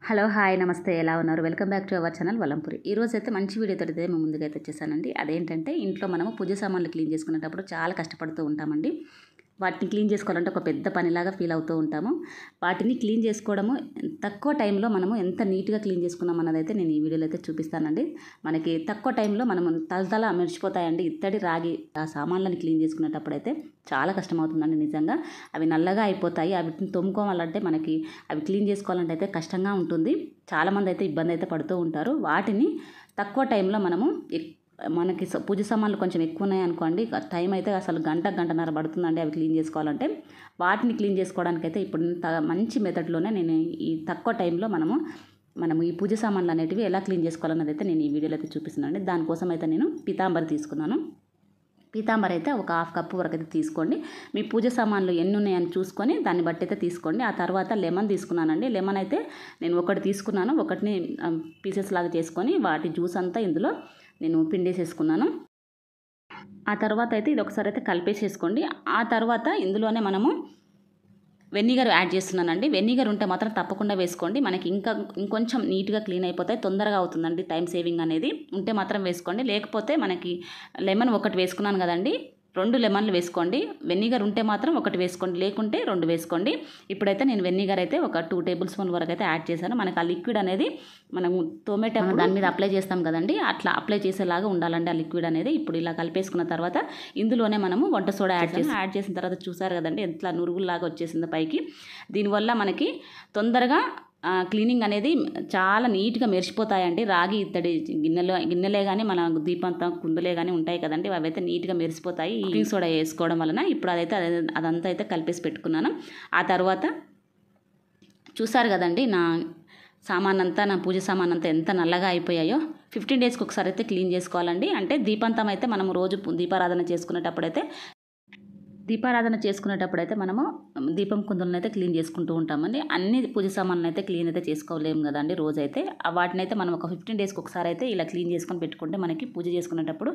Hello hi నమస్తే ఎలా ఉన్నారు? Welcome back to our channel Valampuri. ఈరోజు అయితే మంచి వీడియోతో అయితే మేము ముందుకైతే వచ్చేసానండి. అదేంటంటే ఇంట్లో మనము పూజ సామాన్లు క్లీన్ చేసుకునేటప్పుడు చాలా కష్టపడుతూ ఉంటామండి. వాటిని క్లీన్ చేసుకోవాలంటే ఒక పెద్ద పనిలాగా ఫీల్ అవుతూ ఉంటాము. వాటిని క్లీన్ చేసుకోవడము తక్కువ టైంలో మనము ఎంత నీట్గా క్లీన్ చేసుకున్నాం అన్నదైతే నేను ఈ వీడియోలో అయితే చూపిస్తానండి. మనకి తక్కువ టైంలో మనము తలతల మెరిచిపోతాయండి. ఇత్తడి రాగి ఆ సామాన్లను క్లీన్ చేసుకునేటప్పుడు అయితే చాలా కష్టమవుతుందండి నిజంగా. అవి నల్లగా అయిపోతాయి. అవిటిని తోముకోవాలంటే మనకి అవి క్లీన్ చేసుకోవాలంటే అయితే కష్టంగా ఉంటుంది. చాలామంది అయితే ఇబ్బంది అయితే పడుతూ ఉంటారు. వాటిని తక్కువ టైంలో మనము మనకి పూజ సామాన్లు కొంచెం ఎక్కువ ఉన్నాయి అనుకోండి, టైం అయితే అసలు గంటన్నర పడుతుందండి అవి క్లీన్ చేసుకోవాలంటే. వాటిని క్లీన్ చేసుకోవడానికైతే ఇప్పుడు మంచి మెథడ్లోనే నేను ఈ తక్కువ టైంలో మనము ఈ పూజ సామాన్లు అనేటివి ఎలా క్లీన్ చేసుకోవాలన్నది అయితే నేను ఈ వీడియోలో అయితే చూపిస్తున్నానండి. దానికోసం అయితే నేను పీతాంబరి తీసుకున్నాను. పీతాంబరి అయితే ఒక 1/2 కప్పు వరకు అయితే తీసుకోండి. మీ పూజ సామాన్లు ఎన్ని ఉన్నాయని చూసుకొని దాన్ని బట్టి అయితే తీసుకోండి. ఆ తర్వాత లెమన్ తీసుకున్నానండి. లెమన్ అయితే నేను ఒకటి తీసుకున్నాను. ఒకటిని పీసెస్ లాగా చేసుకొని వాటి జ్యూస్ అంతా ఇందులో నేను పిండేసేసుకున్నాను. ఆ తర్వాత అయితే ఇది ఒకసారి అయితే కలిపేసేసుకోండి. ఆ తర్వాత ఇందులోనే మనము వెనిగర్ యాడ్ చేస్తున్నానండి. వెనిగర్ ఉంటే మాత్రం తప్పకుండా వేసుకోండి. మనకి ఇంకొంచెం నీట్గా క్లీన్ అయిపోతాయి, తొందరగా అవుతుందండి టైం సేవింగ్ అనేది. ఉంటే మాత్రం వేసుకోండి. లేకపోతే మనకి లెమన్ ఒకటి వేసుకున్నాను కదండి, 2 లెమన్లు వేసుకోండి. వెనిగర్ ఉంటే మాత్రం ఒకటి వేసుకోండి, లేకుంటే 2 వేసుకోండి. ఇప్పుడైతే నేను వెనిగర్ అయితే ఒక 2 టేబుల్ స్పూన్ వరకు అయితే యాడ్ చేశాను. మనకి ఆ లిక్విడ్ అనేది మనము తోమేటప్పుడు దాని మీద అప్లై చేస్తాం కదండి, అట్లా అప్లై చేసేలాగా ఉండాలండి ఆ లిక్విడ్ అనేది. ఇప్పుడు ఇలా కలిపేసుకున్న తర్వాత ఇందులోనే మనము వంట సోడా యాడ్ చేసిన తర్వాత చూసారు కదండి ఎట్లా నురుగులాగా వచ్చేసిందో పైకి. దీనివల్ల మనకి తొందరగా క్లీనింగ్ అనేది చాలా నీట్గా మెరిసిపోతాయండి. రాగి ఇత్తడి గిన్నెలే కానీ మన దీపంతం కుందులే కానీ ఉంటాయి కదండి, అవైతే నీట్గా మెరిసిపోతాయి కుకింగ్ సోడా వేసుకోవడం వలన. ఇప్పుడు అదంతా అయితే కలిపేసి పెట్టుకున్నాను. ఆ తర్వాత చూసారు కదండి నా పూజ సామాన్ అంతా ఎంత నల్లగా అయిపోయాయో. 15 డేస్కి ఒకసారి అయితే క్లీన్ చేసుకోవాలండి. అంటే దీపంతం అయితే మనము రోజు దీపారాధన చేసుకునేటప్పుడు అయితే మనము దీపం కుందులను అయితే క్లీన్ చేసుకుంటూ ఉంటామండి. అన్ని పూజ సామాన్లు అయితే క్లీన్ అయితే చేసుకోలేము కదండి రోజైతే. వాటిని అయితే మనం ఒక 15 డేస్కి ఒకసారి అయితే ఇలా క్లీన్ చేసుకొని పెట్టుకుంటే మనకి పూజ చేసుకునేటప్పుడు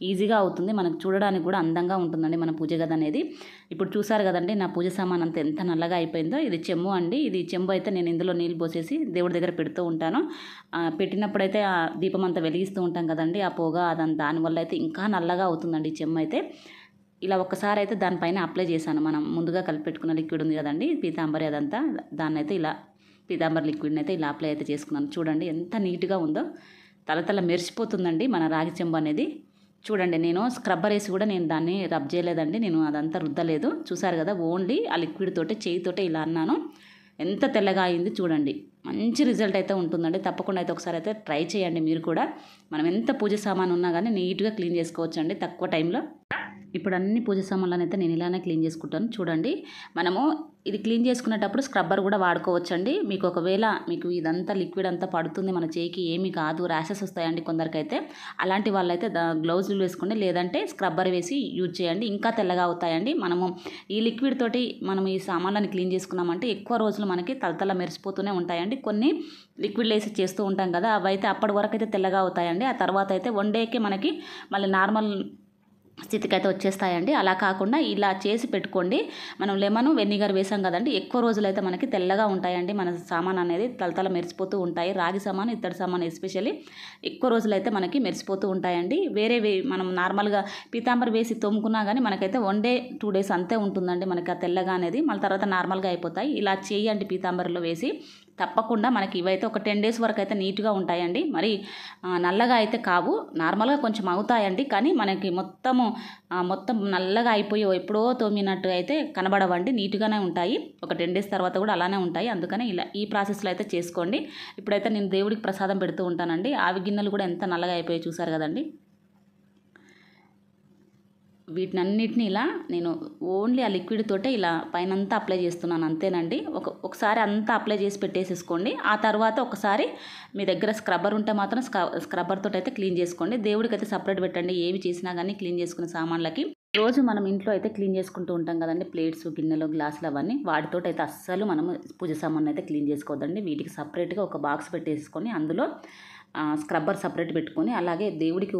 ఈజీగా అవుతుంది. మనకు చూడడానికి కూడా అందంగా ఉంటుందండి మన పూజ గది అనేది. ఇప్పుడు చూసారు కదండి నా పూజ సామాన్ అంతా ఎంత నల్లగా అయిపోయిందో. ఇది చెంబు అండి. ఇది చెంబు అయితే నేను ఇందులో నీళ్ళు పోసేసి దేవుడి దగ్గర పెడుతూ ఉంటాను. పెట్టినప్పుడైతే ఆ దీపం అంతా వెలిగిస్తూ ఉంటాం కదండి, ఆ పొగ దానివల్ల అయితే ఇంకా నల్లగా అవుతుందండి ఈ చెంబు అయితే. ఇలా ఒక్కసారి అయితే దానిపైన అప్లై చేశాను. మనం ముందుగా కలిపి పెట్టుకున్న లిక్విడ్ ఉంది కదండి పీతాంబరి, అదంతా దాన్ని అయితే ఇలా పీతాంబరి లిక్విడ్ని అయితే ఇలా అప్లై అయితే చేసుకున్నాను. చూడండి ఎంత నీట్గా ఉందో, తలతల మెరిసిపోతుందండి మన రాగి చెంబు అనేది. చూడండి నేను స్క్రబ్బర్ వేసి కూడా నేను దాన్ని రబ్ చేయలేదండి, నేను అదంతా రుద్దలేదు. చూసారు కదా, ఓన్లీ ఆ లిక్విడ్ తోటే చేయితోటే ఇలా అన్నాను. ఎంత తెల్లగా అయింది చూడండి. మంచి రిజల్ట్ అయితే ఉంటుందండి. తప్పకుండా అయితే ఒకసారి అయితే ట్రై చేయండి మీరు కూడా. మనం ఎంత పూజ సామాన్ ఉన్నా కానీ నీట్గా క్లీన్ చేసుకోవచ్చండి తక్కువ టైంలో. ఇప్పుడు అన్ని పూజ సామాన్లను అయితే నేను ఇలానే క్లీన్ చేసుకుంటాను. చూడండి, మనము ఇది క్లీన్ చేసుకునేటప్పుడు స్క్రబ్బర్ కూడా వాడుకోవచ్చండి. మీకు ఒకవేళ ఇదంతా లిక్విడ్ అంతా పడుతుంది మన చేయికి, ఏమీ కాదు, ర్యాషెస్ వస్తాయండి కొందరికైతే. అలాంటి వాళ్ళైతే గ్లౌజులు వేసుకోండి, లేదంటే స్క్రబ్బర్ వేసి యూజ్ చేయండి, ఇంకా తెల్లగా అవుతాయండి. మనము ఈ లిక్విడ్ తోటి మనం ఈ సామాన్లను క్లీన్ చేసుకున్నామంటే ఎక్కువ రోజులు మనకి తలతల మెరిసిపోతూనే ఉంటాయండి. కొన్ని లిక్విడ్ వేసి చేస్తూ ఉంటాం కదా, అవైతే అప్పటి వరకు అయితే తెల్లగా అవుతాయండి. ఆ తర్వాత అయితే 1 డేకే మనకి మళ్ళీ నార్మల్ స్థితికి అయితే వచ్చేస్తాయండి. అలా కాకుండా ఇలా చేసి పెట్టుకోండి. మనం లెమన్ వెనిగర్ వేసాం కదండి, ఎక్కువ రోజులైతే మనకి తెల్లగా ఉంటాయండి. మన సామాన్ అనేది తలతల మెరిసిపోతూ ఉంటాయి. రాగి సామాన్, ఇత్తడి సామాన్ ఎస్పెషల్లీ ఎక్కువ రోజులైతే మనకి మెరిసిపోతూ ఉంటాయండి. మనం నార్మల్గా పీతాంబరి వేసి తోముకున్నా కానీ మనకైతే 1 డే 2 డేస్ అంతే ఉంటుందండి మనకి ఆ తెల్లగా అనేది. మళ్ళీ తర్వాత నార్మల్గా అయిపోతాయి. ఇలా చేయండి పీతాంబరిలో వేసి. తప్పకుండా మనకి ఇవైతే ఒక 10 డేస్ వరకు అయితే నీట్గా ఉంటాయండి. మరి నల్లగా అయితే కావు, నార్మల్గా కొంచెం అవుతాయండి. కానీ మనకి మొత్తం నల్లగా అయిపోయి ఎప్పుడో తోమినట్టు అయితే కనబడవండి, నీట్గానే ఉంటాయి. ఒక 10 డేస్ తర్వాత కూడా అలానే ఉంటాయి. అందుకని ఇలా ఈ ప్రాసెస్లో అయితే చేసుకోండి. ఇప్పుడైతే నేను దేవుడికి ప్రసాదం పెడుతూ ఉంటానండి. ఆవి గిన్నెలు కూడా ఎంత నల్లగా అయిపోయి చూసారు కదండి. వీటినన్నిటిని ఇలా నేను ఓన్లీ ఆ లిక్విడ్ తోటే ఇలా పైనంతా అప్లై చేస్తున్నాను అంతేనండి. ఒకసారి అంతా అప్లై చేసి పెట్టేసేసుకోండి. ఆ తర్వాత ఒకసారి మీ దగ్గర స్క్రబ్బర్ ఉంటే మాత్రం స్క్రబ్బర్ తోటి అయితే క్లీన్ చేసుకోండి. దేవుడికి అయితే సపరేట్ పెట్టండి. ఏవి చేసినా కానీ క్లీన్ చేసుకునే సామాన్లకి. రోజు మనం ఇంట్లో అయితే క్లీన్ చేసుకుంటూ ఉంటాం కదండి, ప్లేట్స్, గిన్నెలు, గ్లాసులు అవన్నీ. వాటితోటి అయితే అస్సలు మనము పూజ సామాన్ అయితే క్లీన్ చేసుకోవద్దండి. వీటికి సపరేట్గా ఒక బాక్స్ పెట్టేసుకొని అందులో స్క్రబ్బర్ సపరేట్ పెట్టుకొని అలాగే దేవుడికి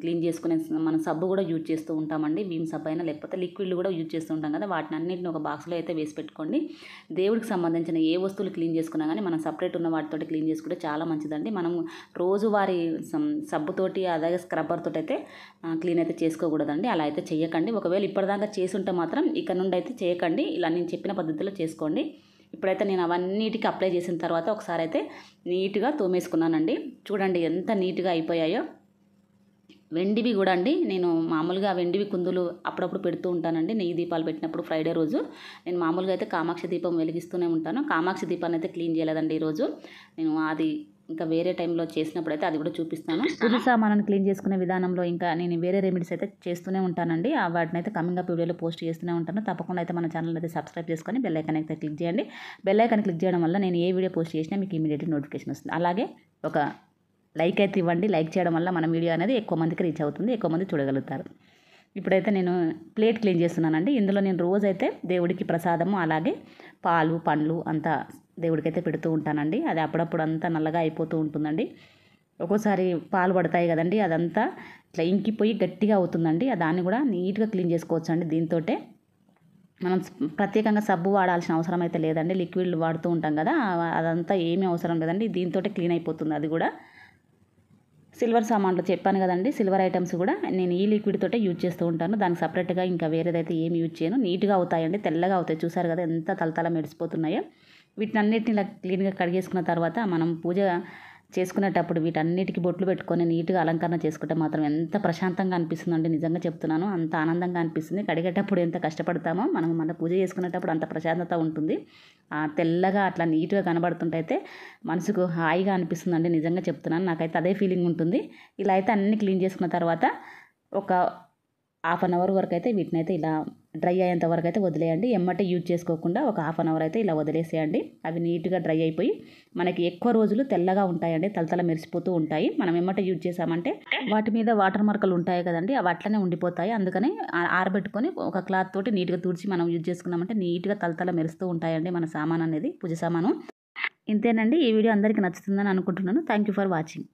క్లీన్ చేసుకునే మన సబ్బు కూడా యూజ్ చేస్తూ ఉంటామండి. విమ్ సబ్బు అయినా లేకపోతే లిక్విడ్లు కూడా యూజ్ చేస్తూ ఉంటాం కదా, వాటిని అన్నింటిని ఒక బాక్స్లో అయితే వేసి పెట్టుకోండి. దేవుడికి సంబంధించిన ఏ వస్తువులు క్లీన్ చేసుకున్నా కానీ మనం సపరేట్ ఉన్న వాటితో క్లీన్ చేసుకుంటే చాలా మంచిదండి. మనం రోజువారి సబ్బుతోటి అలాగే స్క్రబ్బర్ తోటి అయితే క్లీన్ అయితే చేసుకోకూడదండి. అలా అయితే చేయకండి. ఒకవేళ ఇప్పటిదాకా చేసి ఉంటే మాత్రం ఇక నుండి అయితే చేయకండి. ఇలా నేను చెప్పిన పద్ధతిలో చేసుకోండి. ఇప్పుడైతే నేను అవన్నిటికి అప్లై చేసిన తర్వాత ఒకసారి అయితే నీట్గా తోమేసుకున్నానండి. చూడండి ఎంత నీట్గా అయిపోయాయో. వెండివి కూడా అండి, నేను మామూలుగా వెండివి కుందులు అప్పుడప్పుడు పెడుతూ ఉంటానండి. నెయ్యి దీపాలు పెట్టినప్పుడు ఫ్రైడే రోజు నేను మామూలుగా అయితే కామాక్షి దీపం వెలిగిస్తూనే ఉంటాను. కామాక్షి దీపాన్ని అయితే క్లీన్ చేయలేదండి ఈరోజు. నేను అది ఇంకా వేరే టైంలో చేసినప్పుడు అయితే అది కూడా చూపిస్తాను. పూజ సామాను క్లీన్ చేసుకునే విధానంలో ఇంకా నేను వేరే రెమెడీస్ అయితే చేస్తూనే ఉంటానండి. వాటిని అయితే కమింగ్ అప్ వీడియోలో పోస్ట్ చేస్తూనే ఉంటాను. తప్పకుండా అయితే మన ఛానల్ అయితే సబ్స్క్రైబ్ చేసుకొని బెల్ ఐకాన్ అయితే క్లిక్ చేయండి. బెల్ ఐకాన్ క్లిక్ చేయడం వల్ల నేను ఏ వీడియో పోస్ట్ చేసినా మీకు ఇమీడియట్లీ నోటిఫికేషన్ వస్తుంది. అలాగే ఒక లైక్ అయితే ఇవ్వండి. లైక్ చేయడం వల్ల మన వీడియో అనేది ఎక్కువ మందికి రీచ్ అవుతుంది, ఎక్కువ మంది చూడగలుగుతారు. ఇప్పుడైతే నేను ప్లేట్ క్లీన్ చేస్తున్నానండి. ఇందులో నేను రోజైతే దేవుడికి ప్రసాదము అలాగే పాలు పండ్లు అంతా దేవుడికైతే పెడుతూ ఉంటానండి. అది అప్పుడప్పుడు అంతా నల్లగా అయిపోతూ ఉంటుందండి. ఒక్కోసారి పాలు పడతాయి కదండి, అదంతా ఇట్లా ఇంకిపోయి గట్టిగా అవుతుందండి. దాన్ని కూడా నీట్గా క్లీన్ చేసుకోవచ్చు అండి. దీంతోటే మనం ప్రత్యేకంగా సబ్బు వాడాల్సిన అవసరం అయితే లేదండి. లిక్విడ్లు వాడుతూ ఉంటాం కదా, అదంతా ఏమీ అవసరం లేదండి. దీంతో క్లీన్ అయిపోతుంది. అది కూడా సిల్వర్ సామాన్లు చెప్పాను కదండి, సిల్వర్ ఐటమ్స్ కూడా నేను ఈ లిక్విడ్ తోటే యూజ్ చేస్తూ ఉంటాను. దానికి సపరేట్గా ఇంకా వేరేదైతే ఏమి యూజ్ చేయను. నీట్గా అవుతాయండి, తెల్లగా అవుతాయి. చూసారు కదా ఎంత తలతల మెరిసిపోతున్నాయో. వీటినన్నిటిని ఇలా క్లీన్గా కడిగేసుకున్న తర్వాత మనం పూజ చేసుకునేటప్పుడు వీటన్నిటికీ బొట్లు పెట్టుకొని నీట్గా అలంకరణ చేసుకుంటే మాత్రం ఎంత ప్రశాంతంగా అనిపిస్తుందండి. నిజంగా చెప్తున్నాను, అంత ఆనందంగా అనిపిస్తుంది. కడిగేటప్పుడు ఎంత కష్టపడతామో మనం మన పూజ చేసుకునేటప్పుడు అంత ప్రశాంతత ఉంటుంది. తెల్లగా అట్లా నీట్గా కనబడుతుంటైతే మనసుకు హాయిగా అనిపిస్తుందండి. నిజంగా చెప్తున్నాను, నాకైతే అదే ఫీలింగ్ ఉంటుంది. ఇలా అయితే అన్ని క్లీన్ చేసుకున్న తర్వాత ఒక 1/2 అవర్ వరకు అయితే వీటిని అయితే ఇలా డ్రై అయ్యేంత వరకు అయితే వదిలేయండి. ఎమ్మటే యూజ్ చేసుకోకుండా ఒక 1/2 అవర్ అయితే ఇలా వదిలేసేయండి. అవి నీట్గా డ్రై అయిపోయి మనకి ఎక్కువ రోజులు తెల్లగా ఉంటాయండి, తలతల మెరిసిపోతూ ఉంటాయి. మనం ఎమ్మటే యూజ్ చేసామంటే వాటి మీద వాటర్ మార్కలు ఉంటాయి కదండి, అవి అట్లనే ఉండిపోతాయి. అందుకని ఆరబెట్టుకొని ఒక క్లాత్ తోటి నీట్గా తుడిచి మనం యూజ్ చేసుకున్నామంటే నీట్గా తలతల మెరుస్తూ ఉంటాయండి మన సామాన్ అనేది, పూజ సామాను. ఇంతేనండి. ఈ వీడియో అందరికీ నచ్చుతుందని అనుకుంటున్నాను. Thank you for watching.